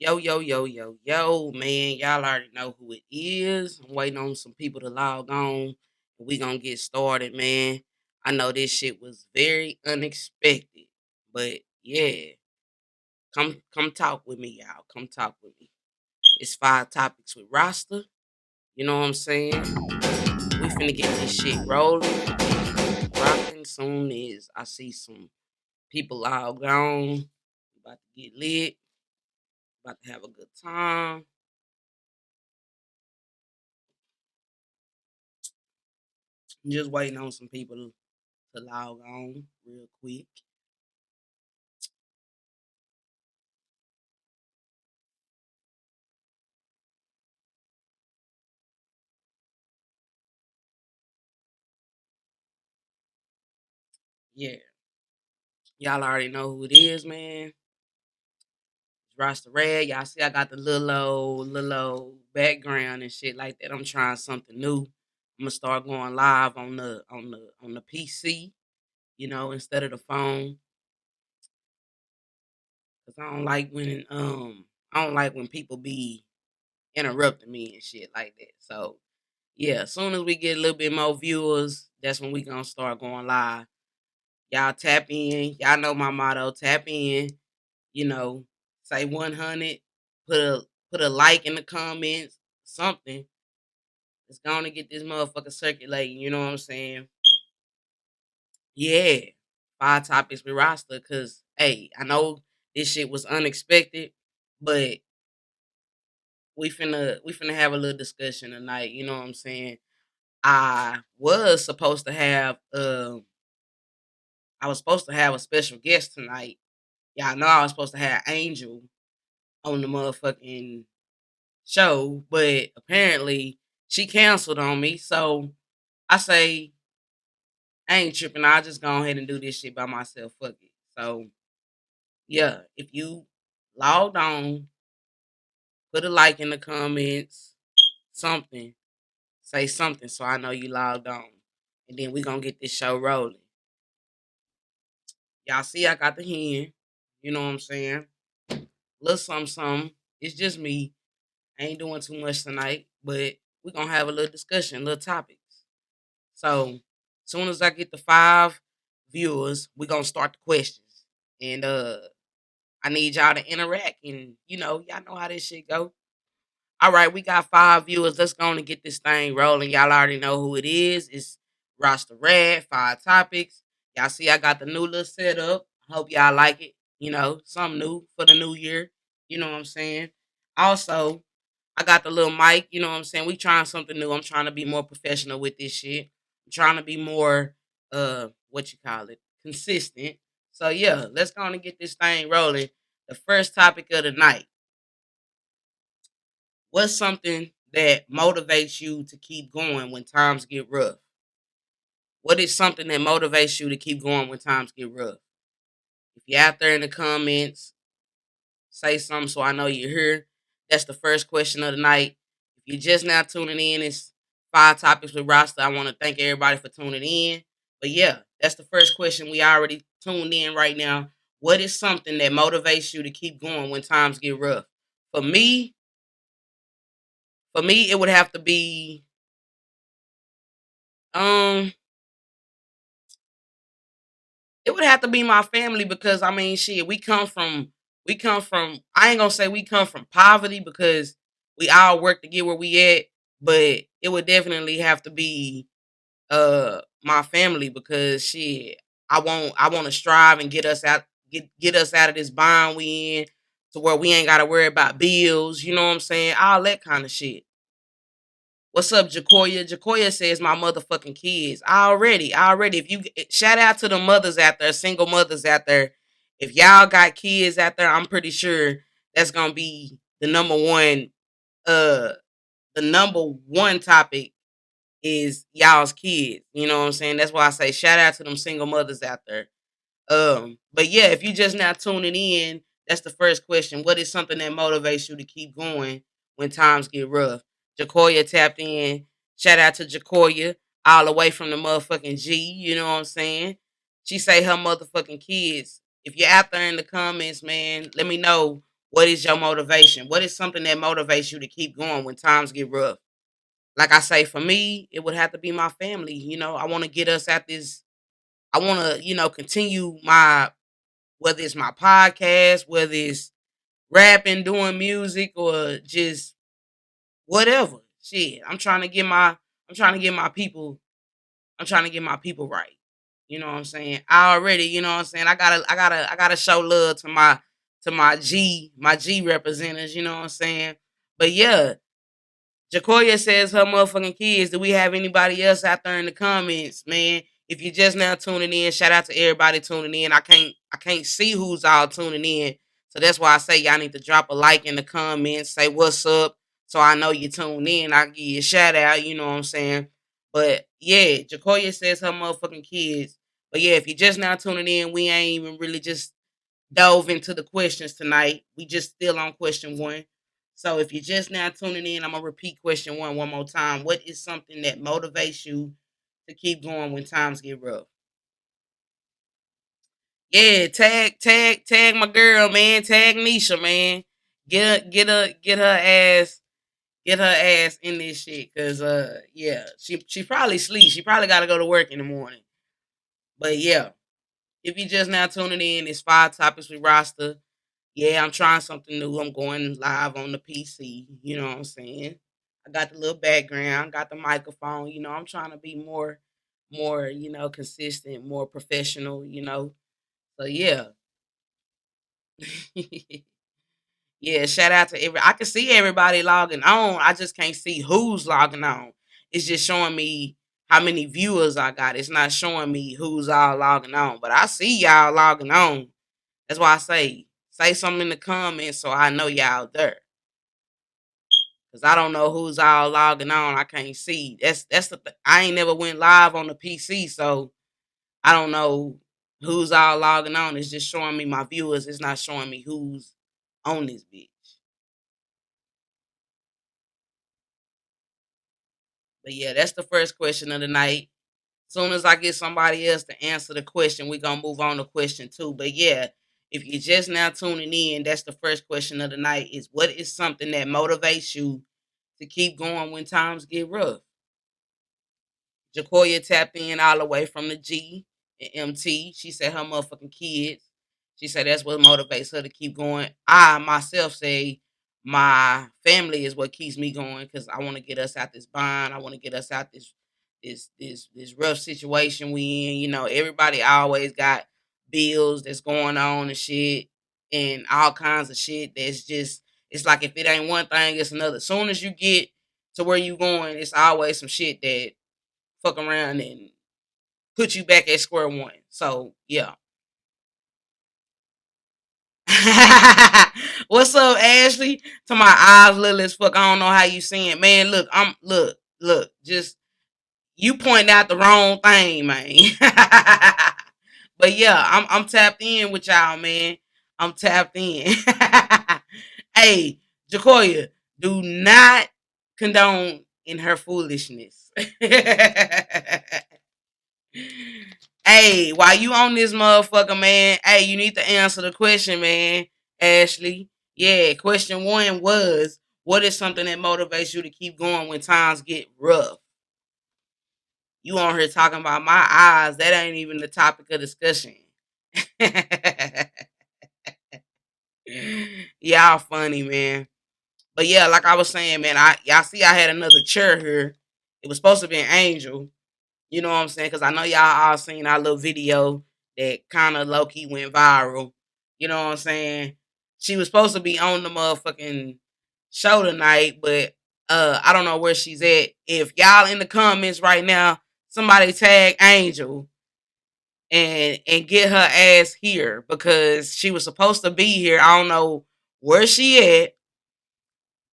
Yo, yo, yo, yo, yo, man. Y'all already know who it is. I'm waiting on some people to log on. We gonna get started, man. I know this shit was very unexpected. But yeah, come talk with me, y'all. Come talk with me. It's 5 topics with Rasta. You know what I'm saying? We finna get this shit rolling and rocking soon as I see some people log on. We about to get lit, about to have a good time. Just waiting on some people to log on real quick. Yeah, y'all already know who it is, man. It's Rasta Red. Y'all see I got the little old background and shit like that. I'm trying something new. I'm gonna start going live on the PC, instead of the phone. Cause I don't like when people be interrupting me and shit like that. So yeah, as soon as we get a little bit more viewers, that's when we gonna start going live. Y'all tap in. Y'all know my motto. Tap in. You know, say 100. Put a put a like in the comments. Something. It's gonna get this motherfucker circulating. You know what I'm saying? Yeah. 5 topics with roster. Cause hey, I know this shit was unexpected, but we finna have a little discussion tonight. You know what I'm saying? I was supposed to have I was supposed to have a special guest tonight. Y'all know I was supposed to have Angel on the motherfucking show, but apparently she canceled on me. So I say I ain't tripping. I'll just go ahead and do this shit by myself. Fuck it. So yeah, if you logged on, put a like in the comments, something, say something so I know you logged on. And then we gonna get this show rolling. Y'all see I got the hen. You know what I'm saying? Little something, something. It's just me. I ain't doing too much tonight, but we gonna have a little discussion, little topics. So soon as I get the 5 viewers, we gonna start the questions. And I need y'all to interact and y'all know how this shit go. All right, we got 5 viewers. Let's go on and get this thing rolling. Y'all already know who it is. It's Roster Red, 5 topics. Y'all see I got the new little setup. I hope y'all like it. Something new for the new year. You know what I'm saying? Also, I got the little mic, you know what I'm saying? We trying something new. I'm trying to be more professional with this shit. I'm trying to be more what you call it, consistent. So yeah, let's go on and get this thing rolling. The first topic of the night. What's something that motivates you to keep going when times get rough? What is something that motivates you to keep going when times get rough? If you're out there in the comments, say something so I know you're here. That's the first question of the night. If you're just now tuning in, it's 5 topics with Rasta. I want to thank everybody for tuning in. But yeah, that's the first question. We already tuned in right now. What is something that motivates you to keep going when times get rough? For me, it would have to be um it would have to be my family because I mean shit, we come from I ain't gonna say we come from poverty because we all work to get where we at, but it would definitely have to be my family because shit, I want to strive and get us out of this bind we in to where we ain't gotta worry about bills, you know what I'm saying? All that kind of shit. What's up, Jacoya? Jacoya says my motherfucking kids. Already. If you shout out to the mothers out there, single mothers out there. If y'all got kids out there, I'm pretty sure that's gonna be uh the number one topic is y'all's kids. You know what I'm saying? That's why I say shout out to them single mothers out there. But yeah, if you just now tuning in, that's the first question. What is something that motivates you to keep going when times get rough? Jacoya tapped in. Shout out to Jacoya, all the way from the motherfucking G. You know what I'm saying? She say her motherfucking kids. If you're out there in the comments, man, let me know What is your motivation? What is something that motivates you to keep going when times get rough? Like I say, for me, it would have to be my family. I want to get us at this. I want to, continue my, whether it's my podcast, whether it's rapping, doing music, or just whatever. Shit, I'm trying to get my people, I'm trying to get my people right. You know what I'm saying? I already, you know what I'm saying? I gotta show love to my G representatives, you know what I'm saying? But yeah, Jacoya says her motherfucking kids. Do we have anybody else out there in the comments, man? If you're just now tuning in, shout out to everybody tuning in. I can't see who's all tuning in. So that's why I say y'all need to drop a like in the comments, say what's up, so I know you tuned in. I give you a shout out, you know what I'm saying? But yeah, Jacoya says her motherfucking kids. But yeah, if you're just now tuning in, we ain't even really just dove into the questions tonight. We just still on question one. So if you're just now tuning in, I'm gonna repeat question one more time. What is something that motivates you to keep going when times get rough? Yeah, tag my girl, man. Tag Nisha, man. Get her ass in this shit, cause yeah, she probably sleep. She probably got to go to work in the morning. But yeah, if you just now tuning in, it's 5 topics with Rasta. Yeah, I'm trying something new. I'm going live on the PC. You know what I'm saying? I got the little background, got the microphone. I'm trying to be more, consistent, more professional. So yeah, yeah. Shout out to every. I can see everybody logging on. I just can't see who's logging on. It's just showing me how many viewers I got. It's not showing me who's all logging on. But I see y'all logging on. That's why I say something in the comments so I know y'all there. Cause I don't know who's all logging on. I can't see. I ain't never went live on the PC, so I don't know who's all logging on. It's just showing me my viewers. It's not showing me who's on this bitch. But yeah, that's the first question of the night. Soon as I get somebody else to answer the question, we're gonna move on to question two. But yeah, if you're just now tuning in, that's the first question of the night: is what is something that motivates you to keep going when times get rough? Jacoya tapped in all the way from the G and MT. She said her motherfucking kids. She said that's what motivates her to keep going. I myself say my family is what keeps me going because I want to get us out this bind. I want to get us out this rough situation we in. Everybody always got bills that's going on and shit and all kinds of shit that's just it's like if it ain't one thing, it's another. As soon as you get to where you going, it's always some shit that fuck around and put you back at square one. So yeah. What's up, Ashley? To my eyes little as fuck. I don't know how you saying. Man, look. Just you pointing out the wrong thing, man. But yeah, I'm tapped in with y'all, man. I'm tapped in. Hey, Jacoya, do not condone in her foolishness. Hey, while you on this motherfucker, man, hey, you need to answer the question, man, Ashley. Yeah, question one was, what is something that motivates you to keep going when times get rough? You on here talking about my eyes. That ain't even the topic of discussion. Y'all funny, man. But yeah, like I was saying, man, y'all see I had another chair here. It was supposed to be an angel. You know what I'm saying? Because I know y'all all seen our little video that kind of low key went viral. You know what I'm saying? She was supposed to be on the motherfucking show tonight, but I don't know where she's at. If y'all in the comments right now, somebody tag Angel and get her ass here because she was supposed to be here. I don't know where she at.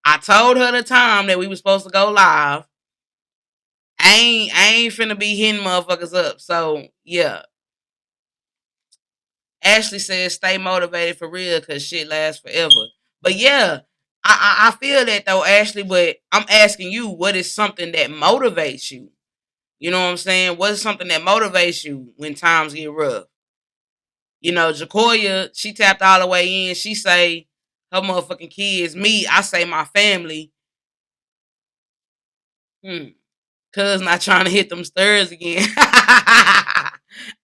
I told her the time that we was supposed to go live. I ain't finna be hitting motherfuckers up. So yeah. Ashley says stay motivated for real because shit lasts forever. But yeah, I feel that though, Ashley, but I'm asking you, what is something that motivates you? You know what I'm saying? What is something that motivates you when times get rough? Jacoya, she tapped all the way in. She say, her motherfucking kids. Me, I say my family. Cuz not trying to hit them stairs again.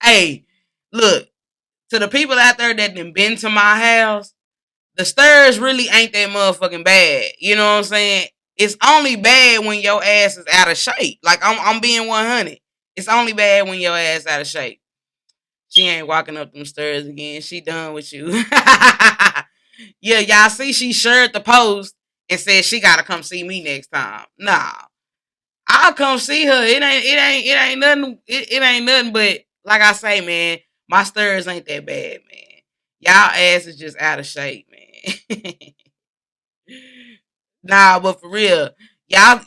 Hey, look, to the people out there that done been to my house, the stairs really ain't that motherfucking bad. You know what I'm saying? It's only bad when your ass is out of shape. Like I'm being 100. It's only bad when your ass out of shape. She ain't walking up them stairs again. She done with you. Yeah, y'all see she shared the post and said she gotta come see me next time. Nah. I'll come see her. It ain't nothing. It ain't nothing but like I say, man, my stairs ain't that bad, man. Y'all ass is just out of shape, man. Nah, but for real, y'all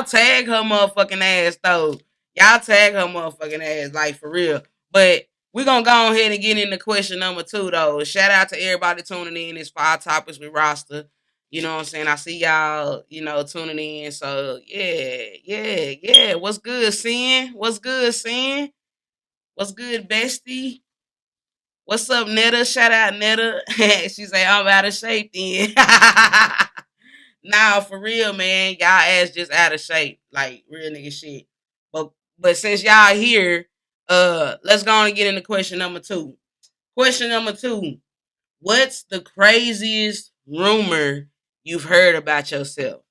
tag her motherfucking ass though. Y'all tag her motherfucking ass, like for real. But we gonna go ahead and get into question number 2 though. Shout out to everybody tuning in. It's 5 topics with Rasta. You know what I'm saying? I see y'all, tuning in. So yeah. What's good, Sin? What's good, Sin? What's good, Bestie? What's up, Netta? Shout out Netta. She say I'm out of shape then. Nah, for real, man. Y'all ass just out of shape. Like real nigga shit. But since y'all here, let's go on and get into question number 2. Question number 2. What's the craziest rumor you've heard about yourself?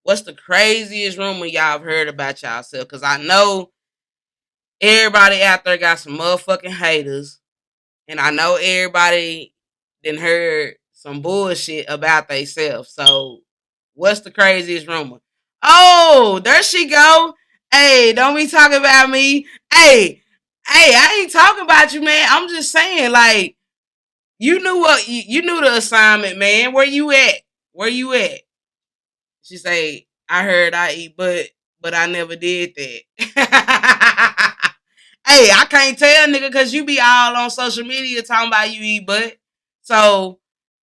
What's the craziest rumor y'all have heard about yourself? Cause I know everybody out there got some motherfucking haters. And I know everybody done heard some bullshit about themselves. So, what's the craziest rumor? Oh, there she go. Hey, don't be talking about me. Hey, I ain't talking about you, man. I'm just saying, like, you knew what you knew the assignment, man. Where you at? Where you at? She say, I heard I eat but I never did that. Hey, I can't tell, nigga, because you be all on social media talking about you eat butt. So,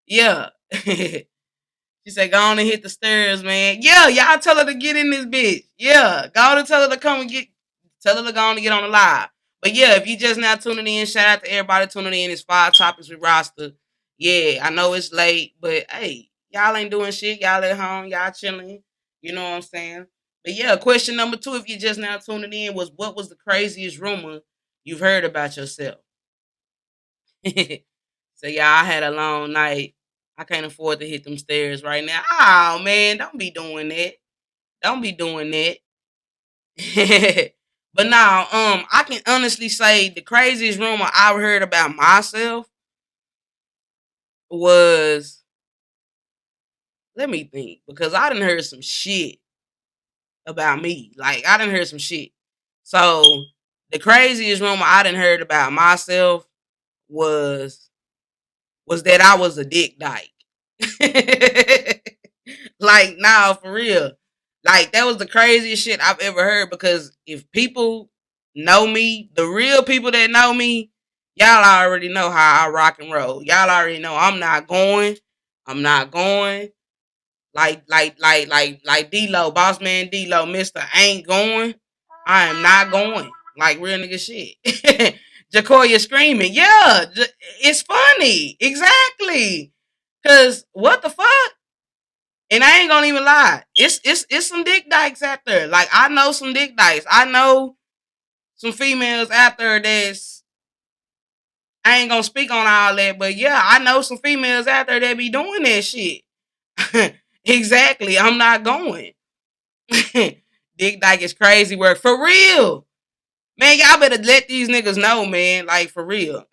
yeah. She said, go on and hit the stairs, man. Yeah, y'all tell her to get in this bitch. Yeah, go on and tell her to come and tell her to go on and get on the live. But yeah, if you just now tuning in, shout out to everybody tuning in. It's 5 topics with Rasta. Yeah, I know it's late, but hey, y'all ain't doing shit. Y'all at home, y'all chilling. You know what I'm saying? But yeah, question number 2, if you just now tuning in, was what was the craziest rumor you've heard about yourself? So yeah, I had a long night. I can't afford to hit them stairs right now. Oh man, don't be doing that. Don't be doing that. But now, I can honestly say the craziest rumor I've heard about myself was, let me think, because I done heard some shit about me. Like I done heard some shit. So the craziest rumor I done heard about myself was that I was a dick dyke. Like, nah, for real. Like, that was the craziest shit I've ever heard because if people know me, the real people that know me, y'all already know how I rock and roll. Y'all already know I'm not going. I'm not going. Like D-Lo, boss man D-Lo, Mr. Ain't going. I am not going. Like real nigga shit. Jacoya screaming. Yeah, it's funny. Exactly. Cause what the fuck? And I ain't gonna even lie. It's some dick dykes out there. Like I know some dick dykes. I know some females out there that's, I ain't gonna speak on all that, but yeah, I know some females out there that be doing that shit. Exactly. I'm not going. Dick dyke is crazy work. For real. Man, y'all better let these niggas know, man. Like for real.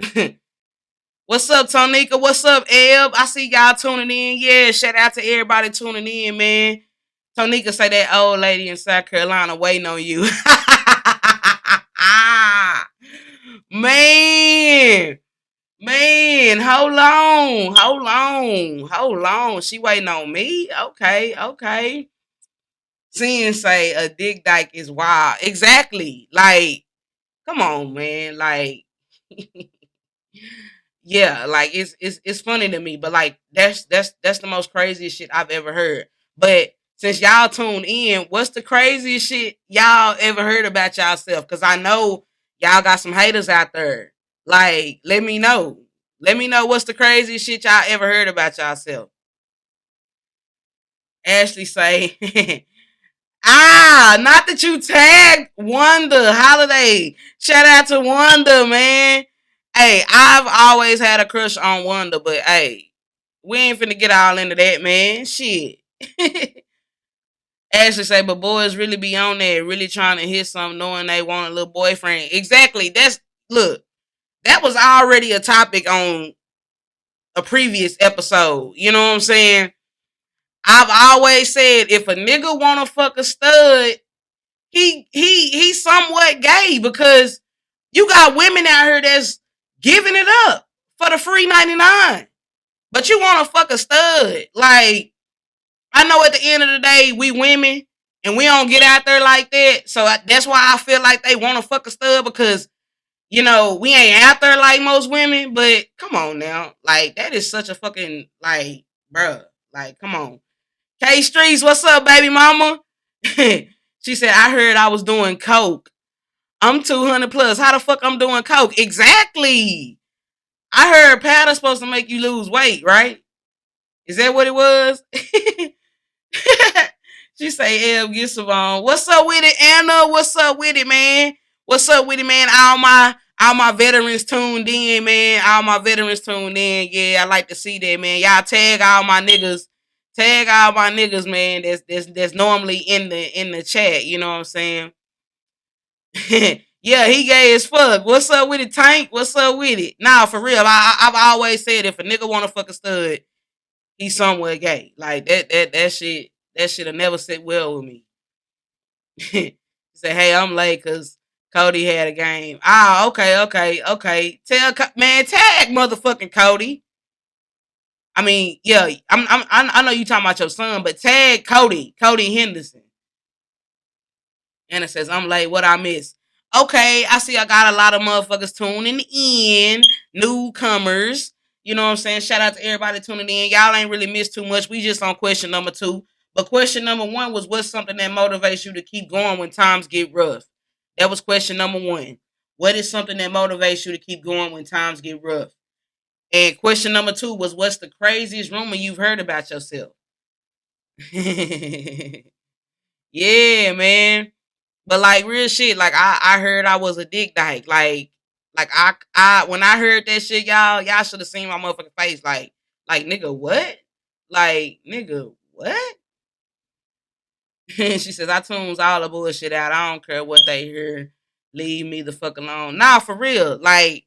What's up, Tonika? What's up, Eb? I see y'all tuning in. Yeah, shout out to everybody tuning in, man. Tonika say that old lady in South Carolina waiting on you. Man, man, hold on. She waiting on me? Okay. Seeing say a dick dyke is wild. Exactly. Like, come on, man. Like, yeah, like it's funny to me, but like that's the most craziest shit I've ever heard. But since y'all tuned in, what's the craziest shit y'all ever heard about yourself? Cause I know y'all got some haters out there. Like, let me know. Let me know what's the craziest shit y'all ever heard about yourself. Ashley say, not that you tagged Wanda Holiday. Shout out to Wanda, man. Hey, I've always had a crush on Wanda, but hey, we ain't finna get all into that, man. Shit. Ashley say, but boys really be on there, really trying to hit something, knowing they want a little boyfriend. Exactly. Look, that was already a topic on a previous episode. You know what I'm saying? I've always said if a nigga wanna fuck a stud, he somewhat gay because you got women out here that's giving it up for the free 99. But you wanna fuck a stud. Like, I know at the end of the day, we women and we don't get out there like that. So that's why I feel like they wanna fuck a stud because we ain't out there like most women, but come on now. Like, that is such a fucking, like, bruh. Like, come on. K Streets, what's up, baby mama? She said, I heard I was doing coke. I'm 200 plus. How the fuck I'm doing coke? Exactly. I heard powder's supposed to make you lose weight, right? Is that what it was? She say, El, get some on. What's up with it, Anna? What's up with it, man? What's up with it, man? All my veterans tuned in, man. All my veterans tuned in. Yeah, I like to see that, man. Y'all tag all my niggas. Tag all my niggas, man. That's normally in the chat. You know what I'm saying? Yeah, he gay as fuck. What's up with it, Tank? What's up with it? Nah, for real. I've always said if a nigga wanna fuck a stud, he's somewhere gay. Like that shit. That shit'll never sit well with me. Say, hey, I'm late because Cody had a game. Okay. Man, tag motherfucking Cody. I mean, yeah, I know you talking about your son, but tag Cody Henderson. And it says, I'm late. What I miss? Okay, I see I got a lot of motherfuckers tuning in. Newcomers. You know what I'm saying? Shout out to everybody tuning in. Y'all ain't really missed too much. We just on question number 2. But question number 1 was what's something that motivates you to keep going when times get rough? That was question number 1. What is something that motivates you to keep going when times get rough? And question number 2 was what's the craziest rumor you've heard about yourself? Yeah, man. But like real shit, like I heard I was a dick dyke. Like I when I heard that shit, y'all should have seen my motherfucking face. Like nigga, what? Like nigga, what? She says I tunes all the bullshit out. I don't care what they hear. Leave me the fuck alone. Nah, for real. Like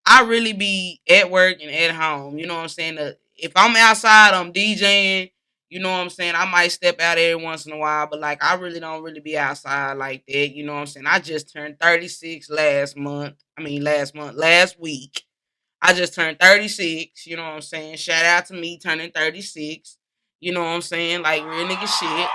I really be at work and at home. You know what I'm saying? If I'm outside, I'm DJing. You know what I'm saying? I might step out every once in a while, but like I really don't really be outside like that. You know what I'm saying? I just turned 36 last month. I mean last week. I just turned 36. You know what I'm saying? Shout out to me turning 36. You know what I'm saying? Like real nigga shit.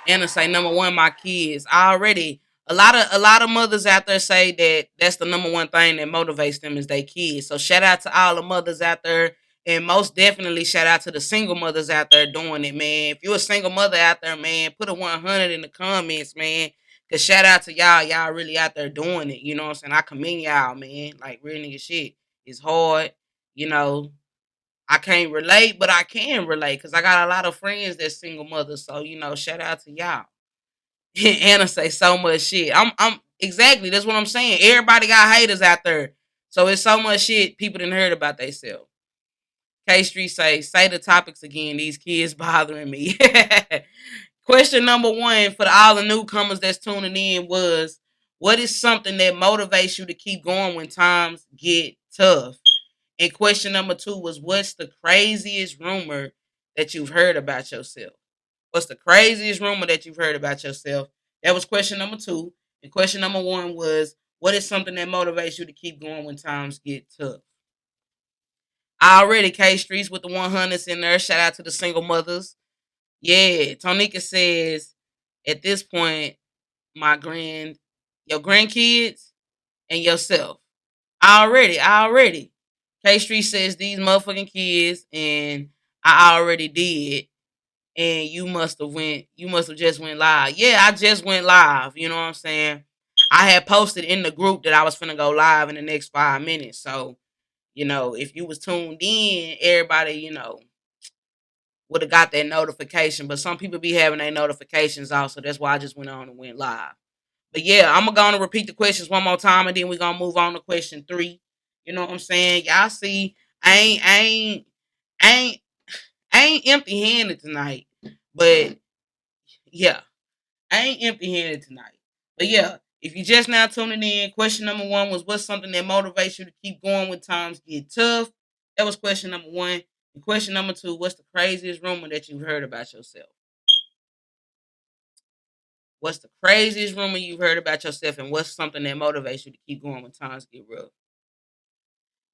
And to say number 1, my kids. I already a lot of mothers out there say that that's the number 1 thing that motivates them is their kids. So shout out to all the mothers out there, and most definitely shout out to the single mothers out there doing it, man. If you're a single mother out there, man, put a 100 in the comments, man. Cause shout out to y'all, y'all really out there doing it. You know what I'm saying? I commend y'all, man. Like real nigga shit. It's hard, you know. I can't relate, but I can relate because I got a lot of friends that's single mothers. So shout out to y'all. Anna say so much shit. I'm exactly that's what I'm saying. Everybody got haters out there, so it's so much shit people didn't heard about themselves. K Street say the topics again. These kids bothering me. Question number 1 for all the newcomers that's tuning in was, what is something that motivates you to keep going when times get tough? And question number 2 was, what's the craziest rumor that you've heard about yourself? What's the craziest rumor that you've heard about yourself? That was question number 2. And question number 1 was, what is something that motivates you to keep going when times get tough? Already, K Streets with the 100s in there. Shout out to the single mothers. Yeah, Tonika says, at this point, your grandkids and yourself. Already. K Street says these motherfucking kids, and I already did. And you must have just went live. Yeah, I just went live. You know what I'm saying? I had posted in the group that I was finna go live in the next 5 minutes. So, if you was tuned in, everybody, would have got that notification. But some people be having their notifications off, so that's why I just went on and went live. But yeah, I'm gonna repeat the questions one more time, and then we're gonna move on to question 3. You know what I'm saying? Y'all see, I ain't, I ain't, I ain't, I ain't empty-handed tonight. But yeah, I ain't empty-handed tonight. But yeah, if you just now tuning in, question number 1 was, what's something that motivates you to keep going when times get tough? That was question number 1. And question number 2, what's the craziest rumor that you've heard about yourself? What's the craziest rumor you've heard about yourself, and what's something that motivates you to keep going when times get rough?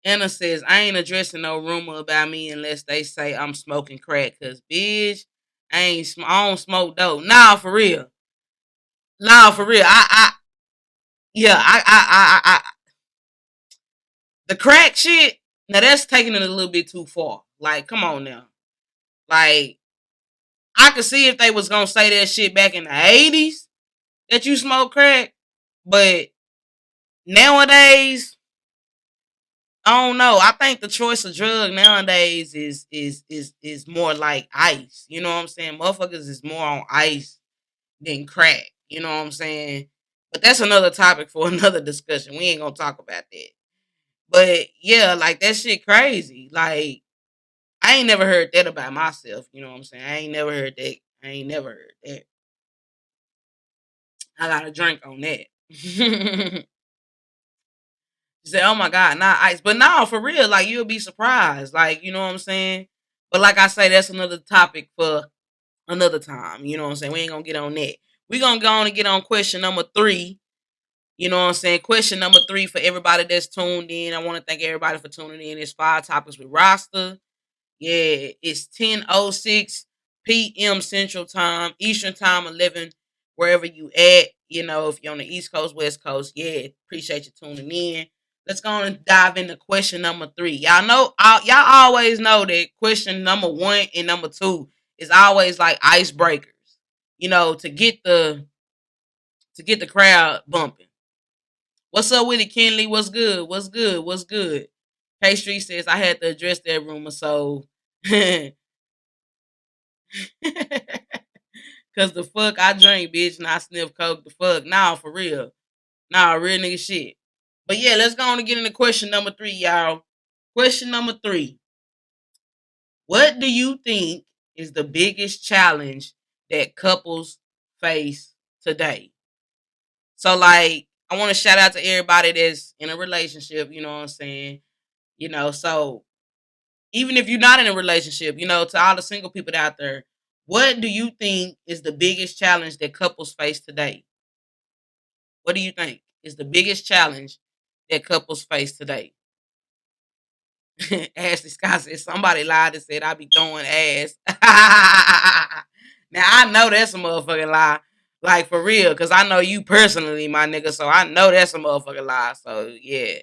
Anna says, I ain't addressing no rumor about me unless they say I'm smoking crack. Cause bitch, I don't smoke dope. Nah, for real. Nah, for real. Yeah, the crack shit. Now that's taking it a little bit too far. Like, come on now. Like, I could see if they was gonna say that shit back in the 80s that you smoke crack, but nowadays, I don't know. I think the choice of drug nowadays is more like ice. You know what I'm saying? Motherfuckers is more on ice than crack. You know what I'm saying? But that's another topic for another discussion. We ain't gonna talk about that. But yeah, like that shit crazy. Like I ain't never heard that about myself. You know what I'm saying? I ain't never heard that. I ain't never heard that. I got a drink on that. She said, "Oh my God, not ice." But no, for real, like you'll be surprised. Like, you know what I'm saying? But like I say, that's another topic for another time. You know what I'm saying? We ain't gonna get on that. We gonna go on and get on question number 3. You know what I'm saying? Question number 3 for everybody that's tuned in. I want to thank everybody for tuning in. It's 5 topics with Rasta. Yeah, it's 10:06 p.m. Central Time, Eastern Time, 11 wherever you at. You know, if you're on the East Coast, West Coast, yeah, appreciate you tuning in. Let's go on and dive into question number 3. Y'all know, y'all always know that question number 1 and number 2 is always like icebreakers. You know, to get the crowd bumping. What's up with it, Kenley? What's good? What's good? What's good? K Street says I had to address that rumor, so cause the fuck I drink, bitch, and I sniff coke. The fuck, nah, for real, nah, real nigga shit. But yeah, let's go on and get into question number 3, y'all. Question number 3: what do you think is the biggest challenge that couples face today? So, like, I want to shout out to everybody that's in a relationship. You know what I'm saying? You know, so even if you're not in a relationship, you know, to all the single people out there, what do you think is the biggest challenge that couples face today? What do you think is the biggest challenge that couples face today? Ashley Scott said somebody lied and said I be throwing ass. Now I know that's a motherfucking lie. Like for real, cause I know you personally, my nigga. So I know that's a motherfucking lie. So yeah.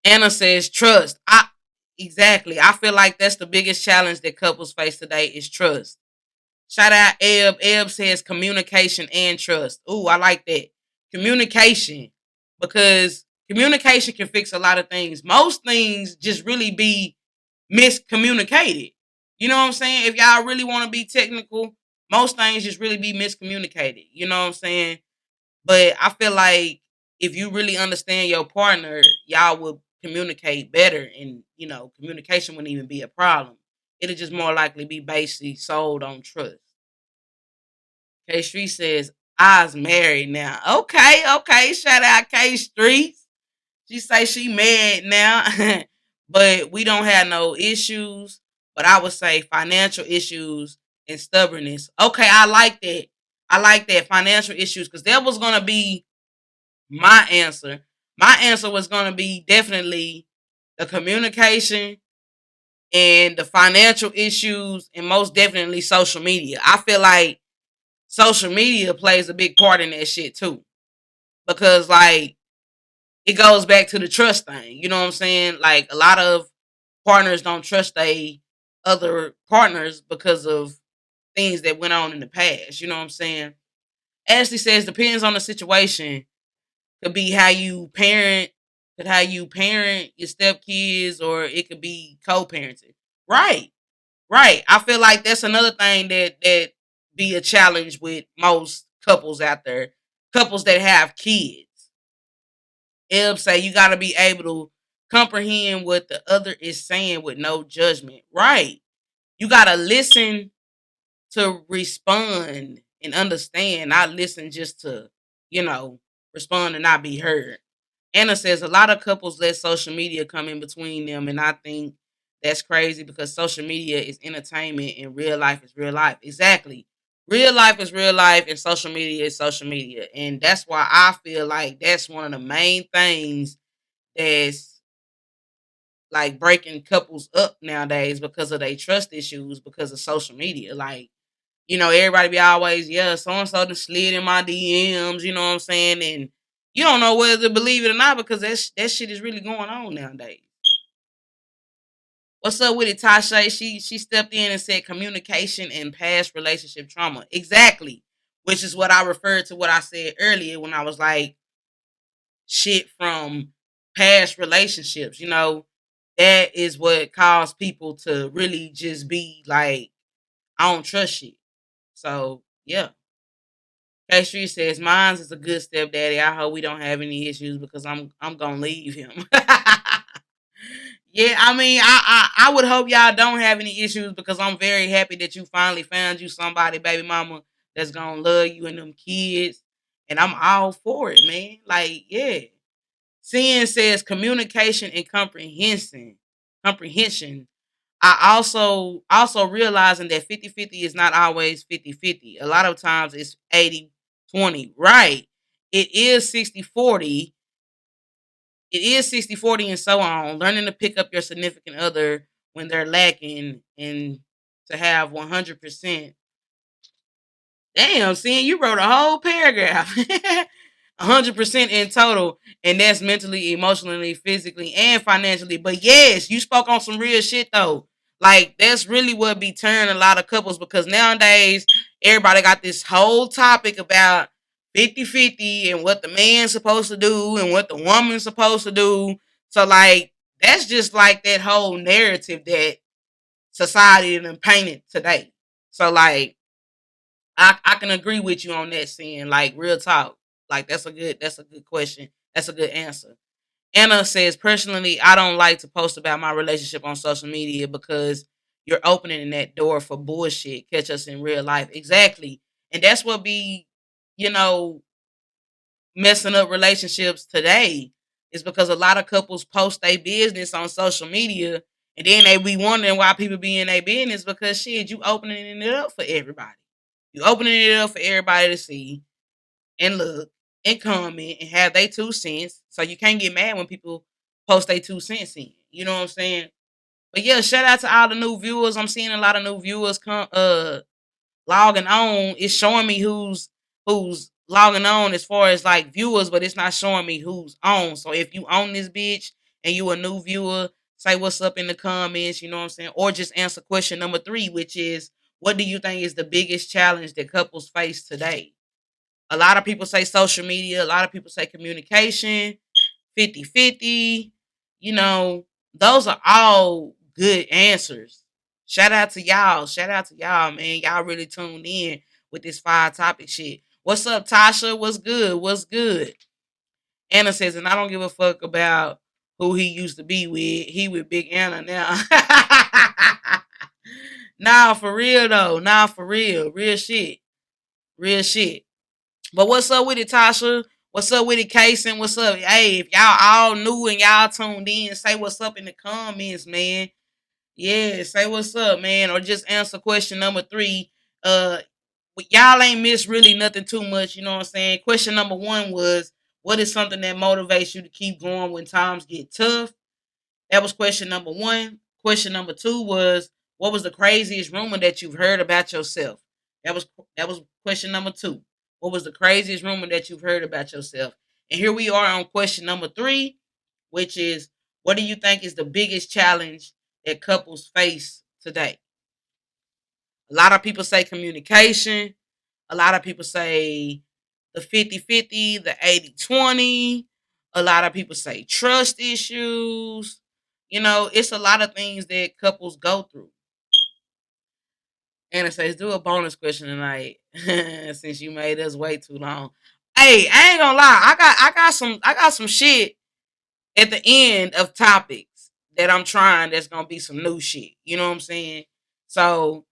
Anna says trust. Exactly. I feel like that's the biggest challenge that couples face today is trust. Shout out Eb. Eb says communication and trust. Ooh, I like that. Communication. Because communication can fix a lot of things. Most things just really be miscommunicated. You know what I'm saying? If y'all really want to be technical, most things just really be miscommunicated. You know what I'm saying? But I feel like if you really understand your partner, y'all will communicate better, and you know, communication wouldn't even be a problem. It'll just more likely be basically sold on trust. K Street says, I's married now. Okay, okay. Shout out K Street. She say she married now. But we don't have no issues. But I would say financial issues and stubbornness. Okay, I like that. I like that. Financial issues. Because that was gonna be my answer. My answer was gonna be definitely the communication and the financial issues, and most definitely social media. I feel like social media plays a big part in that shit too. Because like it goes back to the trust thing. You know what I'm saying? Like a lot of partners don't trust they other partners because of things that went on in the past. You know what I'm saying? Ashley says depends on the situation. Could be how you parent, could how you parent your stepkids, or it could be co-parenting. Right. Right. I feel like that's another thing that be a challenge with most couples out there. Couples that have kids. Eb say you gotta be able to comprehend what the other is saying with no judgment. Right. You gotta listen to respond and understand, not listen just to, you know, respond and not be heard. Anna says a lot of couples let social media come in between them, and I think that's crazy because social media is entertainment and real life is real life. Exactly. Real life is real life and social media is social media. And that's why I feel like that's one of the main things that's like breaking couples up nowadays because of their trust issues because of social media. Like, everybody be always, yeah, so and so just slid in my DMs, you know what I'm saying? And you don't know whether to believe it or not because that shit is really going on nowadays. What's up with it, Tasha? She stepped in and said communication and past relationship trauma. Exactly. Which is what I referred to what I said earlier when I was like shit from past relationships, that is what caused people to really just be like, I don't trust shit. So yeah. K Street says, Mine's is a good stepdaddy. I hope we don't have any issues because I'm gonna leave him. Yeah, I mean, I would hope y'all don't have any issues because I'm very happy that you finally found you somebody, baby mama, that's gonna love you and them kids. And I'm all for it, man. Like, yeah. Sin says communication and comprehension. I also realizing that 50-50 is not always 50-50. A lot of times it's 80-20. Right. It is 60-40. It is 60-40 and so on. Learning to pick up your significant other when they're lacking and to have 100%. Damn, seeing you wrote a whole paragraph. 100% in total, and that's mentally, emotionally, physically, and financially. But yes, you spoke on some real shit though. Like that's really what be turning a lot of couples because nowadays everybody got this whole topic about 50-50 and what the man's supposed to do and what the woman's supposed to do. So like that's just like that whole narrative that society done painted today. So like I can agree with you on that, saying like real talk. Like that's a good question. That's a good answer. Anna says, personally, I don't like to post about my relationship on social media because you're opening that door for bullshit. Catch us in real life. Exactly. And that's what be, you know, messing up relationships today is because a lot of couples post their business on social media and then they be wondering why people be in their business because shit, you opening it up for everybody. You opening it up for everybody to see and look and comment and have they 2 cents. So you can't get mad when people post they 2 cents in. You know what I'm saying? But yeah, shout out to all the new viewers. I'm seeing a lot of new viewers come logging on. It's showing me who's logging on as far as like viewers, but it's not showing me who's on. So if you own this bitch and you a new viewer, say what's up in the comments, you know what I'm saying? Or just answer question number 3, which is what do you think is the biggest challenge that couples face today? A lot of people say social media, a lot of people say communication, 50-50. You know, those are all good answers. Shout out to y'all. Shout out to y'all, man. Y'all really tuned in with this 5 topic shit. What's up, Tasha? What's good? What's good? Anna says, and I don't give a fuck about who he used to be with. He with Big Anna now. Nah, for real though. Nah, for real. Real shit. Real shit. But what's up with it, Tasha? What's up with it, Kason? What's up? Hey, if y'all all new and y'all tuned in, say what's up in the comments, man. Yeah, say what's up, man. Or just answer question number 3. Uh y'all ain't missed really nothing too much, you know what I'm saying? Question number 1 was what is something that motivates you to keep going when times get tough? That was question number 1. Question number 2 was what was the craziest rumor that you've heard about yourself? That was question number 2. What was the craziest rumor that you've heard about yourself? And here we are on question number 3, which is what do you think is the biggest challenge that couples face today? A lot of people say communication. A lot of people say the 50-50, the 80-20. A lot of people say trust issues. It's a lot of things that couples go through. Anna says, do a bonus question tonight since you made us wait too long. Hey, I ain't gonna lie. I got some shit at the end of topics that I'm trying that's gonna be some new shit. You know what I'm saying? So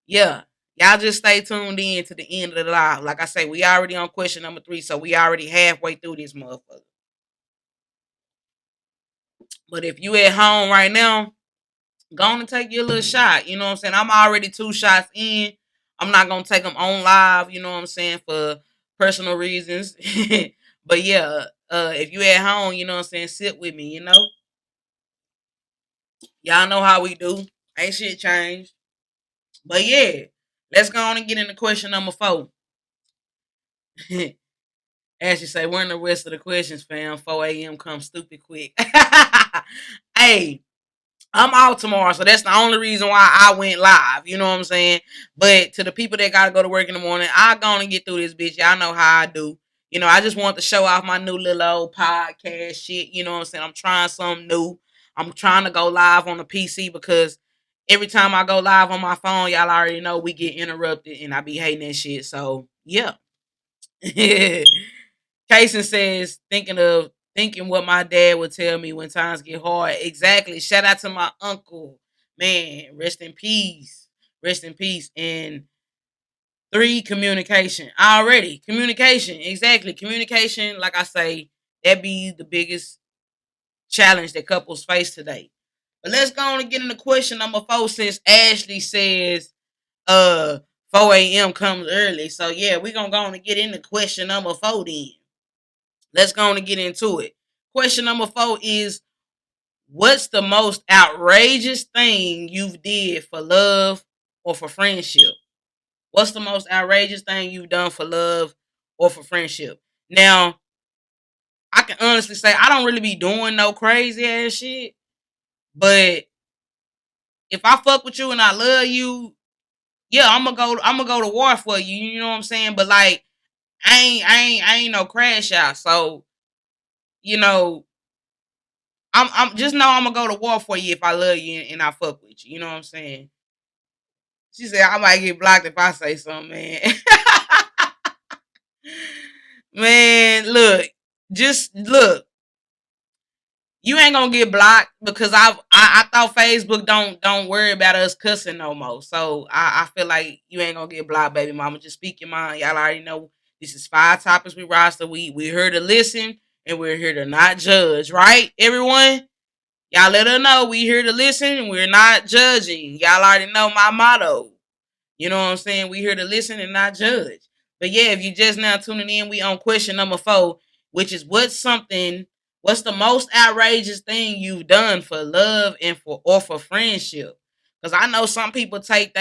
yeah. Y'all just stay tuned in to the end of the live. Like I say, we already on question number 3, so we already halfway through this motherfucker. But if you at home right now, go on and take your little shot. You know what I'm saying? I'm already 2 shots in. I'm not gonna take them on live. You know what I'm saying, for personal reasons. But yeah, if you at home, you know what I'm saying, sit with me. Y'all know how we do. Ain't shit changed. But yeah, let's go on and get into question number 4. As you say, when the rest of the questions, fam. 4 a.m. come stupid quick. Hey, I'm out tomorrow, so that's the only reason why I went live. You know what I'm saying? But to the people that gotta go to work in the morning, I gonna get through this bitch. Y'all know how I do. I just want to show off my new little old podcast shit. You know what I'm saying? I'm trying something new. I'm trying to go live on the PC because every time I go live on my phone, y'all already know we get interrupted and I be hating that shit. So yeah. Kason says, thinking what my dad would tell me when times get hard. Exactly. Shout out to my uncle. Man, rest in peace. Rest in peace. And 3, communication. Already. Communication. Exactly. Communication, like I say, that be the biggest challenge that couples face today. But let's go on and get into question number 4 since Ashley says uh 4 a.m. comes early. So yeah, we're gonna go on and get into question number 4 then. Let's go on and get into it. Question number 4 is, what's the most outrageous thing you've did for love or for friendship? What's the most outrageous thing you've done for love or for friendship? Now, I can honestly say I don't really be doing no crazy ass shit, but if I fuck with you and I love you, yeah, I'm gonna go to war for you. You know what I'm saying? But like, I ain't no crash out. So you know, I'm just know I'm gonna go to war for you if I love you and I fuck with you. You know what I'm saying? She said I might get blocked if I say something, man. Man, look, just look. You ain't gonna get blocked because I thought Facebook don't worry about us cussing no more. So I feel like you ain't gonna get blocked, baby mama. Just speak your mind. Y'all already know this is 5 topics we Rasta. We here to listen and we're here to not judge, right? Everyone? Y'all let her know we here to listen and we're not judging. Y'all already know my motto. You know what I'm saying? We here to listen and not judge. But yeah, if you just now tuning in, we on question number 4, which is what's the most outrageous thing you've done for love and for friendship? Because I know some people take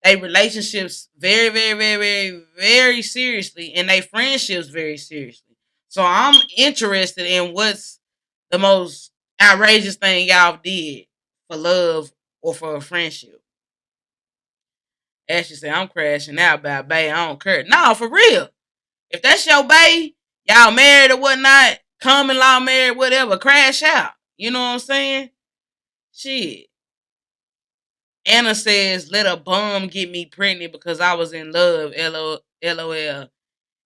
they relationships very, very, very, very, very seriously and they friendships very seriously. So I'm interested in what's the most outrageous thing y'all did for love or for a friendship. Ashley said, I'm crashing out by bae. I don't care. No, for real. If that's your bae, y'all married or whatnot, common law married, whatever, crash out. You know what I'm saying? Shit. Anna says, let a bum get me pregnant because I was in love. LOL.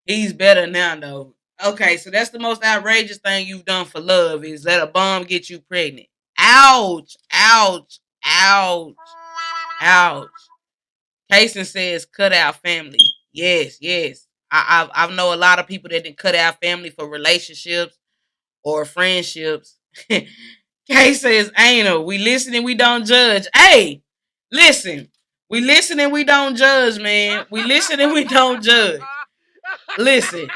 He's better now, though. Okay, so that's the most outrageous thing you've done for love is let a bum get you pregnant. Ouch. Ouch. Ouch. Ouch. Kason says, cut out family. Yes, yes. I know a lot of people that didn't cut out family for relationships or friendships. Kay says, anal. We listen and we don't judge. Hey, listen. We listen and we don't judge, man. We listen and we don't judge. Listen.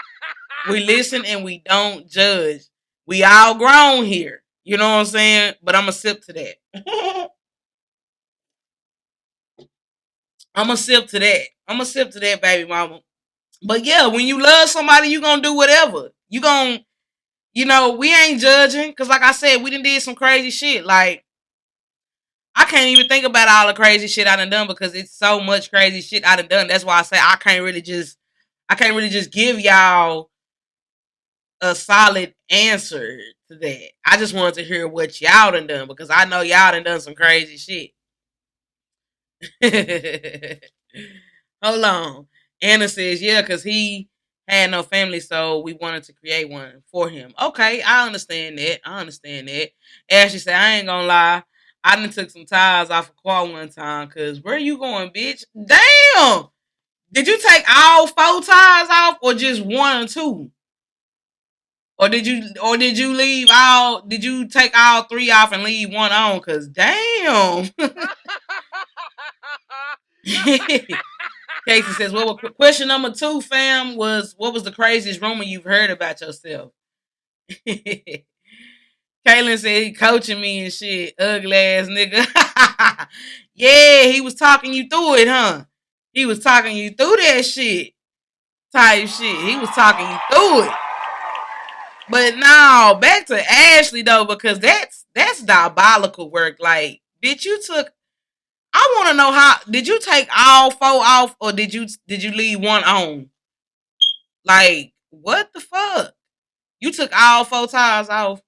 We listen and we don't judge. We all grown here. You know what I'm saying? But I'm going to sip to that. I'm going to sip to that. I'm going to sip to that, baby mama. But yeah, when you love somebody, you gonna do whatever. You gonna, we ain't judging. Cause like I said, we done did some crazy shit. Like, I can't even think about all the crazy shit I done because it's so much crazy shit I done. That's why I say I can't really just give y'all a solid answer to that. I just wanted to hear what y'all done because I know y'all done some crazy shit. Hold on. Anna says, yeah, because he had no family, so we wanted to create one for him. Okay, I understand that. I understand that. Ashley said, I ain't gonna lie. I done took some tires off a car one time, because where you going, bitch? Damn! Did you take all four tires off or just one or two? Or did you leave all did you take all three off and leave one on? Cause damn. Casey says, well, question number two, fam, was what was the craziest rumor you've heard about yourself? Kaylin said he coaching me and shit. Ugly ass nigga. Yeah, he was talking you through it, huh? He was talking you through that shit. Type shit. He was talking you through it. But now back to Ashley though, because that's diabolical work. Like, I want to know how did you take all four off or did you leave one on? Like, what the fuck? You took all four tires off,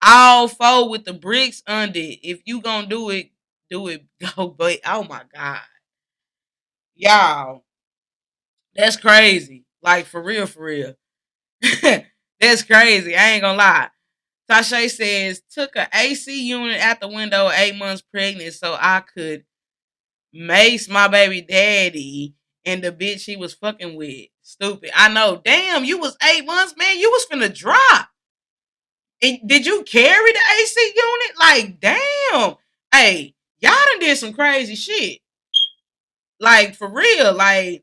all four with the bricks under it. If you gonna do it, do it. Go, but oh my god, y'all, that's crazy. Like for real, for real. That's crazy. I ain't gonna lie. Tasha says took a AC unit out the window 8 months pregnant so I could mace my baby daddy and the bitch he was fucking with. Stupid. I know. Damn, you was 8 months, man. You was finna drop. And did you carry the AC unit? Like, damn. Hey, y'all done did some crazy shit. Like, for real. Like,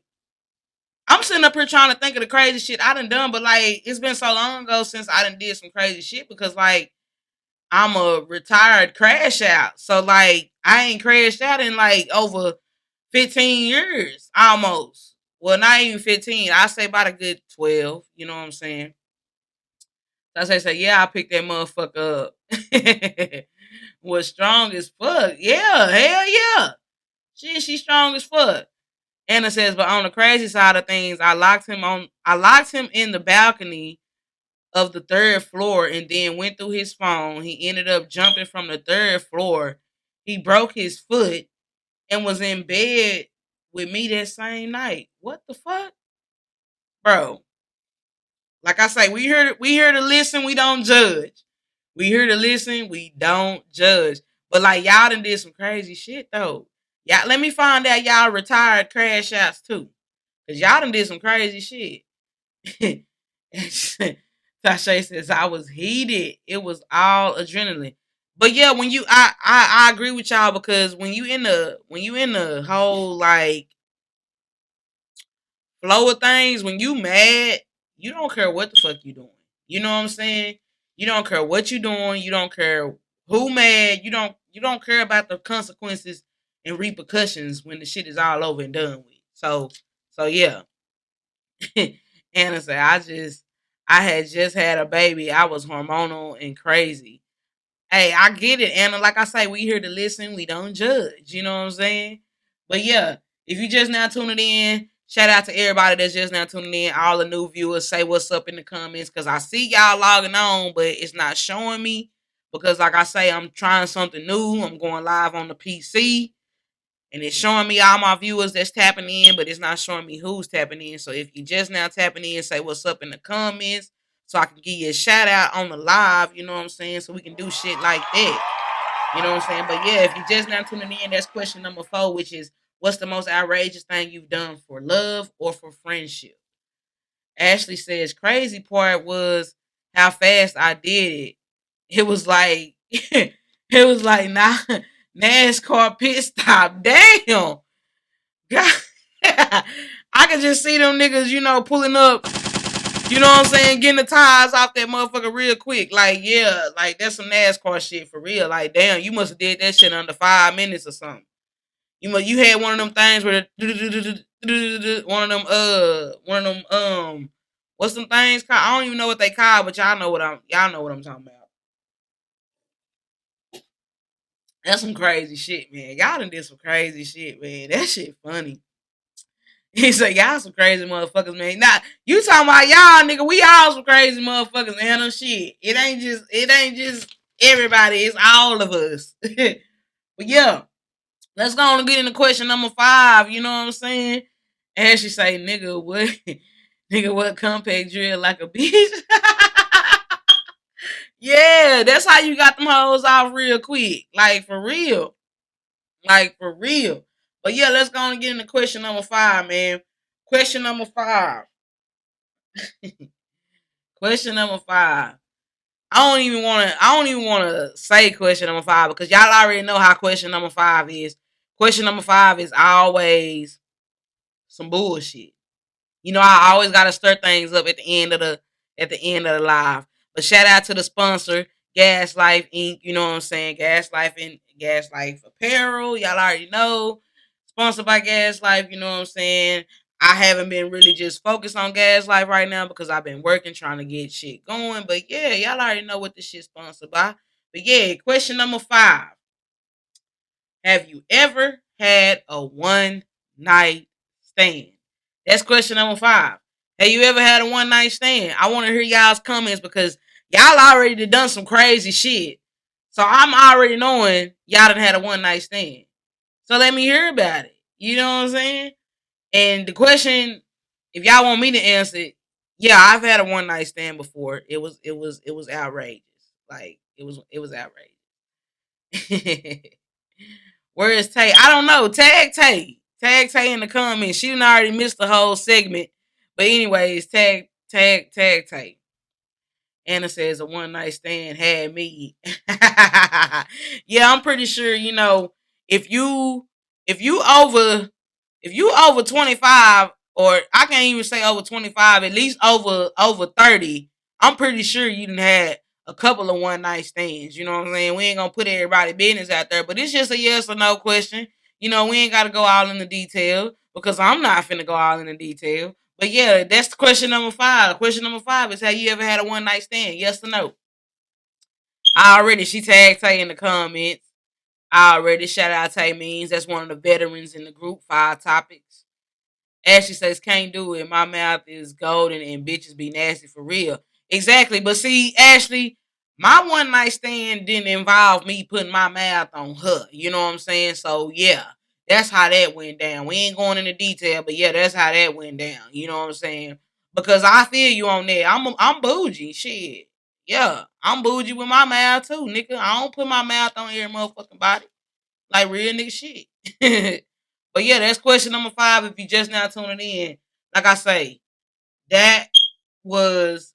I'm sitting up here trying to think of the crazy shit I done, but like, it's been so long ago since I done did some crazy shit because like, I'm a retired crash out. So like, I ain't crashed out in like over 15 years almost. Well, not even 15. I say about a good 12. You know what I'm saying? So I say, yeah, I picked that motherfucker up. Was strong as fuck. Yeah, hell yeah. She's strong as fuck. Anna says, but on the crazy side of things, I locked him in the balcony of the third floor and then went through his phone. He ended up jumping from the third floor. He broke his foot and was in bed with me that same night. What the fuck? Bro, like I say, we here to listen, we don't judge. We here to listen, we don't judge. But like y'all done did some crazy shit though. Y'all let me find out y'all retired crash outs too. Cause y'all done did some crazy shit. Tasha says I was heated. It was all adrenaline. But yeah, when I agree with y'all because when you in the whole like flow of things, when you mad, you don't care what the fuck you doing. You know what I'm saying? You don't care what you doing. You don't care who mad. You don't care about the consequences and repercussions when the shit is all over and done with. So yeah. Anna said, I had just had a baby. I was hormonal and crazy. Hey, I get it, Anna. Like I say, we here to listen. We don't judge. You know what I'm saying? But yeah, if you just now tuning in, shout out to everybody that's just now tuning in. All the new viewers, say what's up in the comments because I see y'all logging on, but it's not showing me because, like I say, I'm trying something new. I'm going live on the PC. And it's showing me all my viewers that's tapping in, but it's not showing me who's tapping in. So if you just now tapping in, say what's up in the comments so I can give you a shout out on the live, you know what I'm saying? So we can do shit like that. You know what I'm saying? But yeah, if you just now tuning in, that's question number 4, which is what's the most outrageous thing you've done for love or for friendship? Ashley says crazy part was how fast I did it. It was like it was like NASCAR pit stop. Damn. God. I can just see them niggas, pulling up, you know what I'm saying, getting the tires off that motherfucker real quick. Like, yeah, like that's some NASCAR shit for real. Like, damn, you must have did that shit under 5 minutes or something. You had one of them things where one of them what's them things called? I don't even know what they call, but y'all know what I'm talking about. That's some crazy shit, man. Y'all done did some crazy shit, man. That shit funny. He said, y'all some crazy motherfuckers, man. Nah, you talking about y'all, nigga. We all some crazy motherfuckers, man. No shit. It ain't just everybody. It's all of us. But yeah. Let's go on and get into question number 5. You know what I'm saying? And she say, nigga, what nigga what compact drill like a bitch? Yeah, that's how you got them hoes off real quick. Like for real. Like for real. But yeah, let's go on and get into question number 5, man. Question number 5. Question number 5. I don't even wanna say question number 5 because y'all already know how question number 5 is. Question number 5 is always some bullshit. You know, I always gotta stir things up at the end of the live. But shout out to the sponsor, Gas Life Inc. You know what I'm saying? Gas Life and Gas Life Apparel. Y'all already know. Sponsored by Gas Life, you know what I'm saying? I haven't been really just focused on Gas Life right now because I've been working trying to get shit going. But yeah, y'all already know what this shit sponsored by. But yeah, question number 5. Have you ever had a one night stand? That's question number 5. Have you ever had a one night stand? I want to hear y'all's comments because y'all already done some crazy shit. So I'm already knowing y'all done had a one night stand. So let me hear about it. You know what I'm saying? And the question, if y'all want me to answer it, yeah, I've had a one night stand before. It was outrageous. Like it was outrageous. Where is Tay? I don't know. Tag Tay. Tag Tay in the comments. She done already missed the whole segment. But anyways, tag Tay. Anna says a one night stand had me. Yeah, I'm pretty sure, if you if you over if you over 25, or I can't even say over 25, at least over 30, I'm pretty sure you done had a couple of one night stands. You know what I'm saying? We ain't gonna put everybody business out there, but it's just a yes or no question. We ain't gotta go all in the detail because I'm not finna go all in the detail. But yeah, that's question number 5. Question number 5 is, have you ever had a one night stand? Yes or no? She tagged Tay in the comments. I already shout out Tay Means. That's one of the veterans in the group. 5 topics. Ashley says, can't do it. My mouth is golden and bitches be nasty for real. Exactly. But see, Ashley, my one night stand didn't involve me putting my mouth on her. You know what I'm saying? So yeah, that's how that went down. We ain't going into detail, but yeah, that's how that went down. You know what I'm saying? Because I feel you on that. I'm bougie. Shit. Yeah. I'm bougie with my mouth too, nigga. I don't put my mouth on every motherfucking body. Like real nigga shit. But yeah, that's question number 5. If you just now tuning in, like I say, that was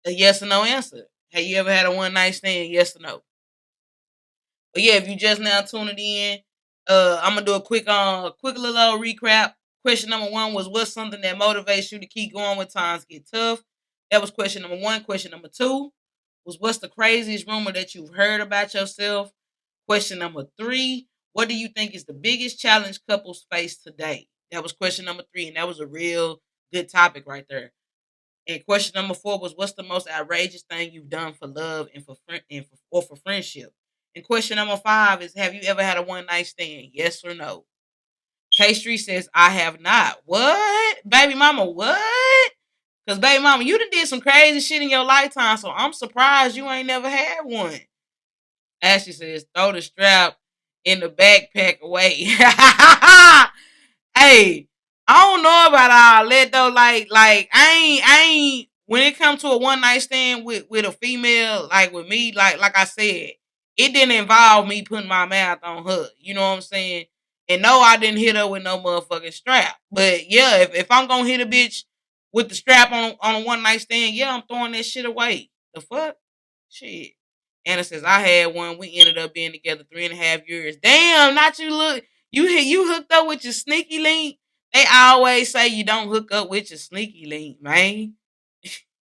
a yes or no answer. Have you ever had a one night stand? Yes or no? But yeah, if you just now tuning in, I'm gonna do a quick little recap. Question number 1 was, what's something that motivates you to keep going when times get tough? That was question number 1. Question number 2 was, what's the craziest rumor that you've heard about yourself? Question number 3, what do you think is the biggest challenge couples face today? That was question number 3, and that was a real good topic right there. And question number 4 was, what's the most outrageous thing you've done for love and or for friendship? And question number 5 is, have you ever had a one night stand? Yes or no? K Street says, I have not. What? Baby mama, what? Because baby mama, you done did some crazy shit in your lifetime, so I'm surprised you ain't never had one. Ashley says, throw the strap in the backpack away. Hey, I don't know about all that though. Like I ain't when it comes to a one night stand with a female, like with me, like I said, it didn't involve me putting my mouth on her. You know what I'm saying? And no, I didn't hit her with no motherfucking strap. But yeah, if I'm gonna hit a bitch with the strap on a one night stand, yeah, I'm throwing that shit away. The fuck? Shit. Anna says, I had one. We ended up being together 3.5 years. Damn, not you look. You hooked up with your sneaky link. They always say you don't hook up with your sneaky link, man.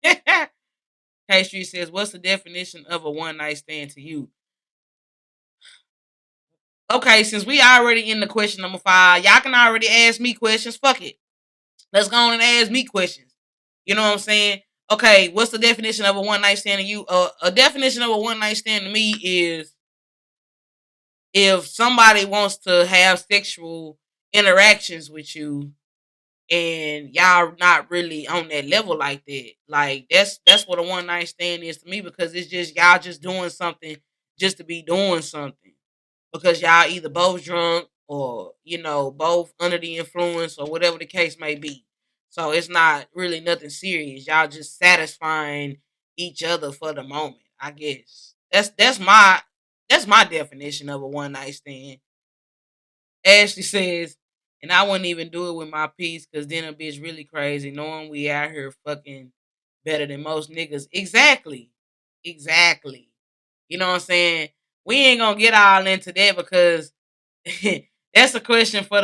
K Street says, what's the definition of a one night stand to you? Okay, since we already in the question number 5, y'all can already ask me questions. Fuck it. Let's go on and ask me questions. You know what I'm saying? Okay, what's the definition of a one night stand to you? A definition of a one night stand to me is if somebody wants to have sexual interactions with you and y'all not really on that level like that. Like that's what a one night stand is to me, because it's just y'all just doing something just to be doing something. because y'all either both drunk or both under the influence or whatever the case may be. So it's not really nothing serious. Y'all just satisfying each other for the moment. I guess that's my definition of a one night stand. Ashley says, and I wouldn't even do it with my piece because then a bitch really crazy knowing we out here fucking better than most niggas. Exactly. Exactly. You know what I'm saying? We ain't gonna get all into that because that's a question for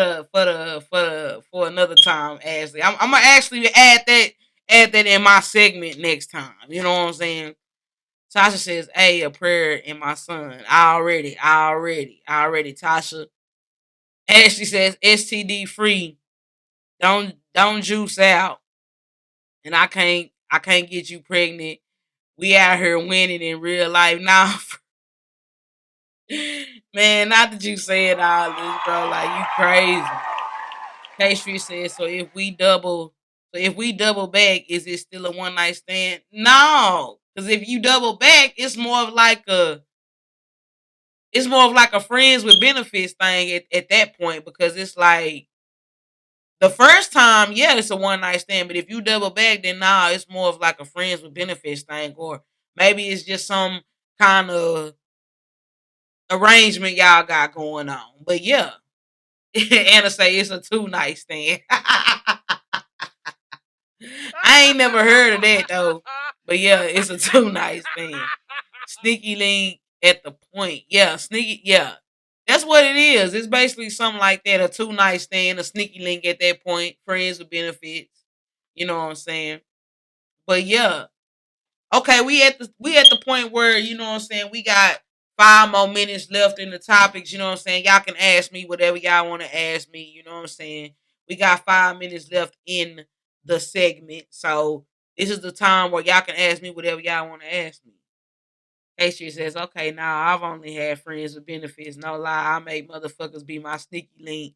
another time, Ashley. I'm gonna actually add that in my segment next time. You know what I'm saying? Tasha says, "Hey, a prayer in my son." I already. Tasha. Ashley says, "STD free. Don't juice out, and I can't get you pregnant. We out here winning in real life now." Man, not that you said all this, bro. Like you crazy. K Street says, so if we double back, is it still a one night stand? No. Because if you double back, it's more of like a friends with benefits thing at that point, because it's like the first time, yeah, it's a one night stand, but if you double back, then nah, it's more of like a friends with benefits thing, or maybe it's just some kind of arrangement y'all got going on. But yeah, Anna say it's a two night stand. I ain't never heard of that though. But yeah, it's a two night stand. Sneaky link at the point. Yeah, sneaky. Yeah, that's what it is. It's basically something like that. A two night stand, a sneaky link at that point. Friends with benefits. You know what I'm saying? But yeah, okay. We at the point where what I'm saying. We got 5 more minutes left in the topics. You know what I'm saying? Y'all can ask me whatever y'all want to ask me. You know what I'm saying? We got 5 minutes left in the segment, so this is the time where y'all can ask me whatever y'all want to ask me. Pastry says, "Okay, now I've only had friends with benefits. No lie, I make motherfuckers be my sneaky link.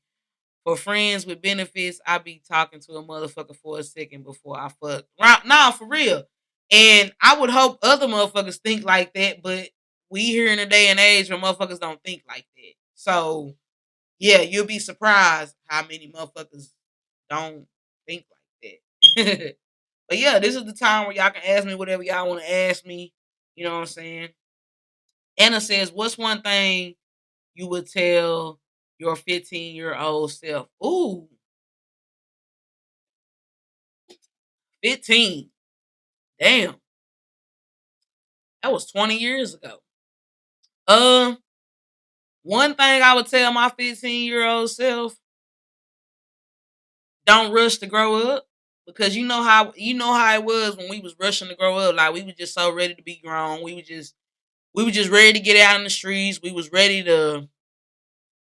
For friends with benefits, I be talking to a motherfucker for a second before I fuck. Right now, for real. And I would hope other motherfuckers think like that, but we here in a day and age where motherfuckers don't think like that. So yeah, you'll be surprised how many motherfuckers don't think like that. But yeah, this is the time where y'all can ask me whatever y'all want to ask me. You know what I'm saying? Anna says, "What's one thing you would tell your 15-year-old self?" Ooh, 15. Damn, that was 20 years ago. Um, One thing I would tell my 15-year-old self: don't rush to grow up, because you know how it was when we was rushing to grow up. Like we was just so ready to be grown. We were just ready to get out in the streets. We was ready to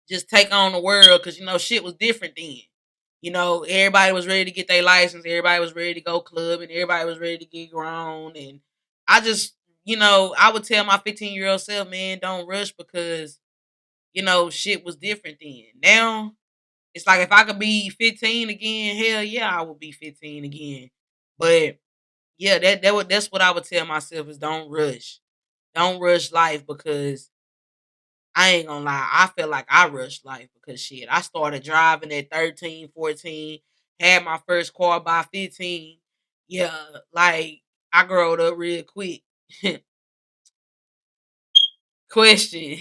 just take on the world, because shit was different then. Everybody was ready to get their license. Everybody was ready to go club, and everybody was ready to get grown. And I just, I would tell my 15-year-old self, man, don't rush, because shit was different then. Now it's like if I could be 15 again, hell yeah, I would be 15 again. But yeah, that's what I would tell myself is don't rush life, because I ain't gonna lie. I feel like I rushed life because shit. I started driving at 13, 14, had my first car by 15. Yeah, like I growed up real quick. Question.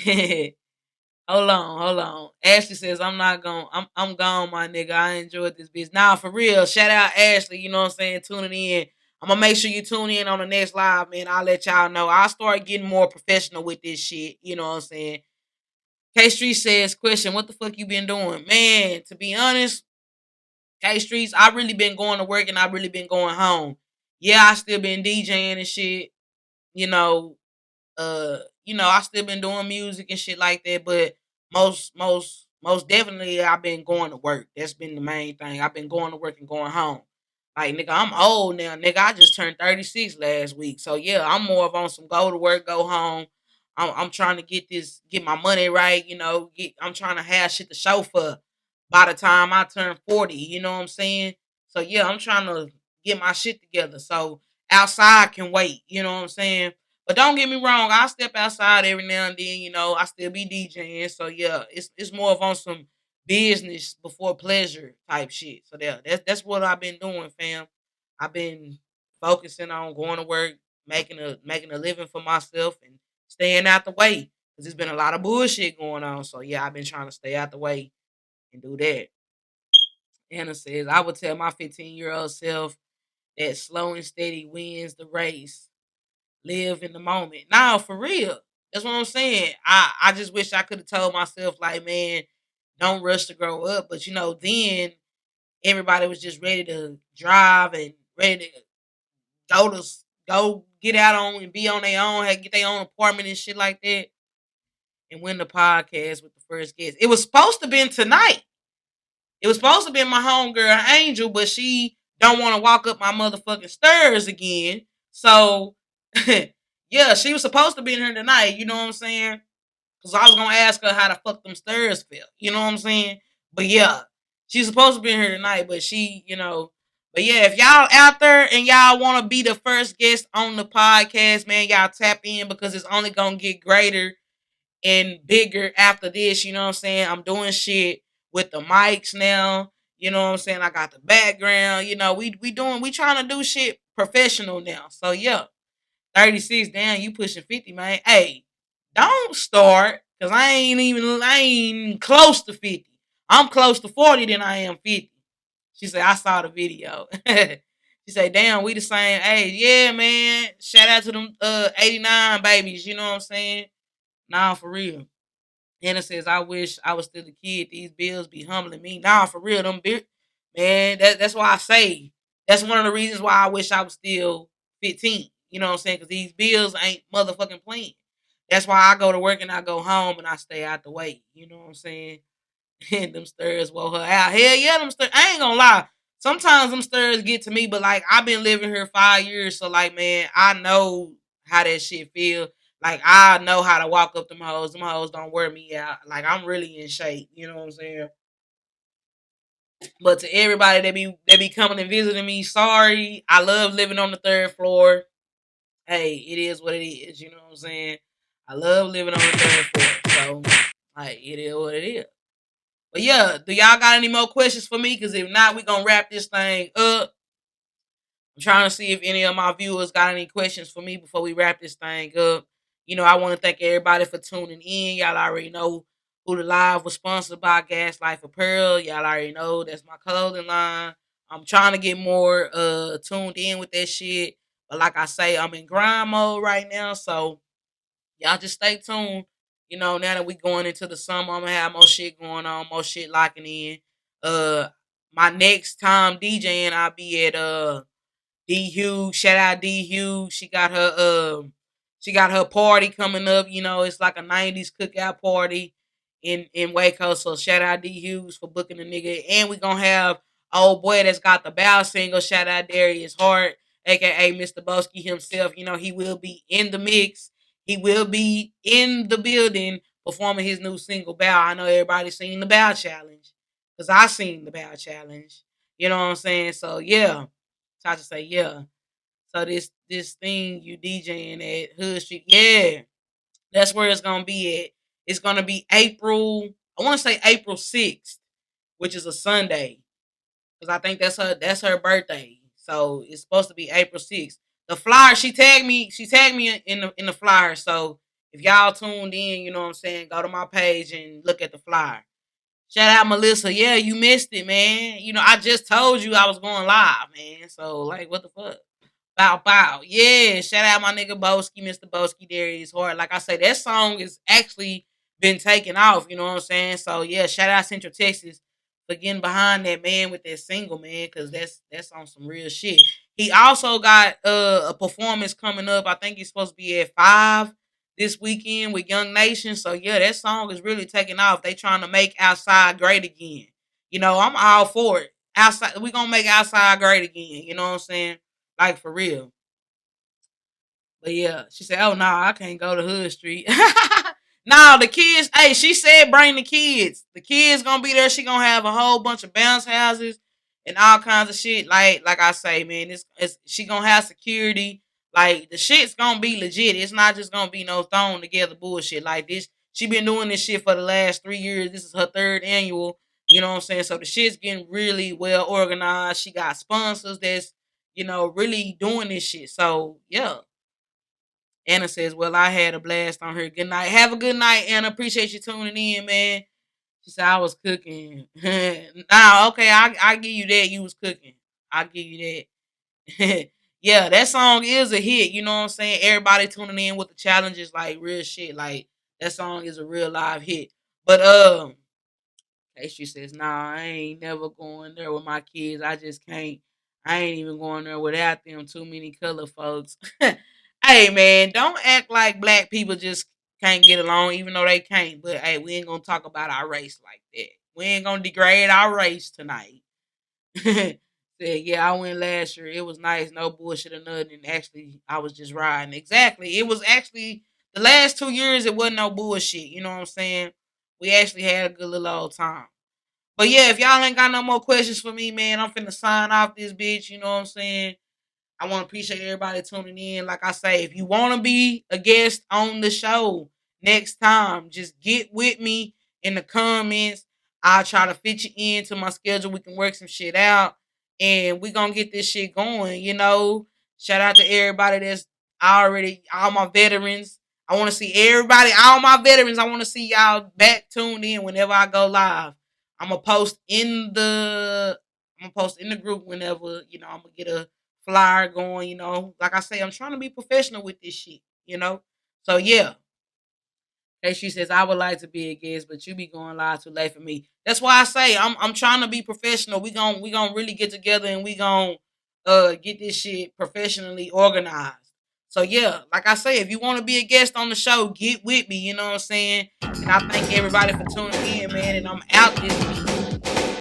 Hold on. Ashley says I'm not going. I'm gone, my nigga. I enjoyed this bitch. Now for real, shout out Ashley. You know what I'm saying? Tuning in. I'm gonna make sure you tune in on the next live, man. I'll let y'all know. I'll start getting more professional with this shit. You know what I'm saying? K Street says, question, what the fuck you been doing? Man, to be honest, K Streets, I really been going to work and I really been going home. Yeah, I still been DJing and shit. You know, I still been doing music and shit like that, but most definitely I've been going to work. That's been the main thing. I've been going to work and going home. Like nigga, I'm old now. Nigga, I just turned 36 last week. So yeah, I'm more of on some go to work, go home. I'm trying to get my money right, I'm trying to have shit to show for by the time I turn 40, you know what I'm saying? So yeah, I'm trying to get my shit together. So outside can wait, you know what I'm saying? But don't get me wrong, I step outside every now and then. I still be DJing. So yeah, it's more of on some business before pleasure type shit. So yeah, that's what I've been doing, fam. I've been focusing on going to work, making a living for myself, and staying out the way because there's been a lot of bullshit going on. So yeah, I've been trying to stay out the way and do that. Anna says, I would tell my 15-year-old self that slow and steady wins the race. Live in the moment. Now, for real. That's what I'm saying. I just wish I could have told myself, like, man, don't rush to grow up. But then everybody was just ready to drive and ready to go get out on and be on their own, get their own apartment and shit like that. And win the podcast with the first guest. It was supposed to be tonight. It was supposed to be my homegirl Angel, but she don't want to walk up my motherfucking stairs again. So yeah, she was supposed to be in here tonight. You know what I'm saying? Because I was gonna ask her how the fuck them stairs felt. You know what I'm saying? But yeah, she's supposed to be in here tonight, but she. But yeah, if y'all out there and y'all want to be the first guest on the podcast, man, y'all tap in because it's only gonna get greater and bigger after this. You know what I'm saying? I'm doing shit with the mics now. You know what I'm saying? I got the background. We trying to do shit professional now. So yeah, 36. Damn, you pushing 50, man. Hey, don't start because I ain't close to 50. I'm close to 40 than I am 50. She said I saw the video. She said, damn, we the same age. Yeah, man. Shout out to them 89 babies. You know what I'm saying? Nah, for real. Hannah says, I wish I was still a kid. These bills be humbling me. Nah, for real, man, that's why I say that's one of the reasons why I wish I was still 15. You know what I'm saying? Because these bills ain't motherfucking playing. That's why I go to work and I go home and I stay out the way. You know what I'm saying? And them stirs woke her out. Hell yeah, them stirs. I ain't gonna lie. Sometimes them stirs get to me, but like I've been living here 5 years, so like man, I know how that shit feel. Like I know how to walk up them hoes. Them hoes don't wear me out. Like I'm really in shape. You know what I'm saying? But to everybody that be coming and visiting me, sorry. I love living on the third floor. Hey, it is what it is. You know what I'm saying? I love living on the third floor. So like it is what it is. But yeah, do y'all got any more questions for me? Because if not, we gonna wrap this thing up. I'm trying to see if any of my viewers got any questions for me before we wrap this thing up. I want to thank everybody for tuning in. Y'all already know who the live was sponsored by Gaslight Apparel. Y'all already know that's my clothing line. I'm trying to get more tuned in with that shit. But like I say, I'm in grind mode right now. So y'all just stay tuned. Now that we going into the summer, I'm gonna have more shit going on, more shit locking in. Uh my next time DJing, I'll be at D Hughes. Shout out D Hughes. She got her party coming up. It's like a 90s cookout party in Waco. So shout out D Hughes for booking the nigga. And we gonna have old boy that's got the bow single. Shout out Darius Hart, aka Mr. Boski himself. He will be in the mix. He will be in the building performing his new single Bow. I know everybody seen the Bow Challenge. Cause I seen the Bow Challenge. You know what I'm saying? So yeah. Tasha say, yeah. So this thing you DJing at Hood Street, yeah, that's where it's gonna be at. It's gonna be April. I want to say April 6th, which is a Sunday, because I think that's her birthday. So it's supposed to be April 6th. The flyer she tagged me. She tagged me in the flyer. So if y'all tuned in, you know what I'm saying, go to my page and look at the flyer. Shout out Melissa. Yeah, you missed it, man. I just told you I was going live, man. So like, what the fuck? Bow bow. Yeah, shout out my nigga Boski, Mr. Boski, Darius Hard. Like I say, that song is actually been taken off, you know what I'm saying? So yeah, shout out Central Texas for getting behind that man with that single, man, because that's on some real shit. He also got a performance coming up. I think he's supposed to be at 5 this weekend with Young Nation. So yeah, that song is really taking off. They trying to make outside great again. I'm all for it. Outside, we gonna make outside great again. You know what I'm saying? Like for real. But yeah, she said, "Oh no, I can't go to Hood Street." No, the kids. Hey, she said bring the kids. The kids gonna be there. She gonna have a whole bunch of bounce houses and all kinds of shit. Like I say, man, it's she gonna have security. Like the shit's gonna be legit. It's not just gonna be no thrown together bullshit like this. She been doing this shit for the last 3 years. This is her third annual. You know what I'm saying? So the shit's getting really well organized. She got sponsors that's, really doing this shit. So yeah. Anna says, well, I had a blast on her. Good night. Have a good night, Anna. Appreciate you tuning in, man. She said I was cooking. Nah, okay, I give you that. You was cooking. I give you that. Yeah, that song is a hit. You know what I'm saying? Everybody tuning in with the challenges, like real shit. Like that song is a real live hit. But She says, nah, I ain't never going there with my kids. I just can't. I ain't even going there without them. Too many color folks. Hey man, don't act like black people just can't get along, even though they can't. But hey, we ain't gonna talk about our race like that. We ain't gonna degrade our race tonight. Said, yeah, I went last year. It was nice, no bullshit or nothing. And actually, I was just riding. Exactly. It was actually the last 2 years. It wasn't no bullshit. You know what I'm saying? We actually had a good little old time. But yeah, if y'all ain't got no more questions for me, man, I'm finna sign off this bitch. You know what I'm saying? I want to appreciate everybody tuning in. Like I say, if you want to be a guest on the show next time, just get with me in the comments. I'll try to fit you into my schedule. We can work some shit out and we going to get this shit going. Shout out to everybody that's already, all my veterans. I want to see everybody, all my veterans. I want to see y'all back tuned in whenever I go live. I'm gonna post in the group whenever I'm gonna get a flyer going. Like I say, I'm trying to be professional with this shit. So yeah. Hey, she says, I would like to be a guest, but you be going live too late for me. That's why I say I'm trying to be professional. We gonna really get together and we gonna get this shit professionally organized. So yeah, like I say, if you want to be a guest on the show, get with me, you know what I'm saying? And I thank everybody for tuning in, man, and I'm out this week.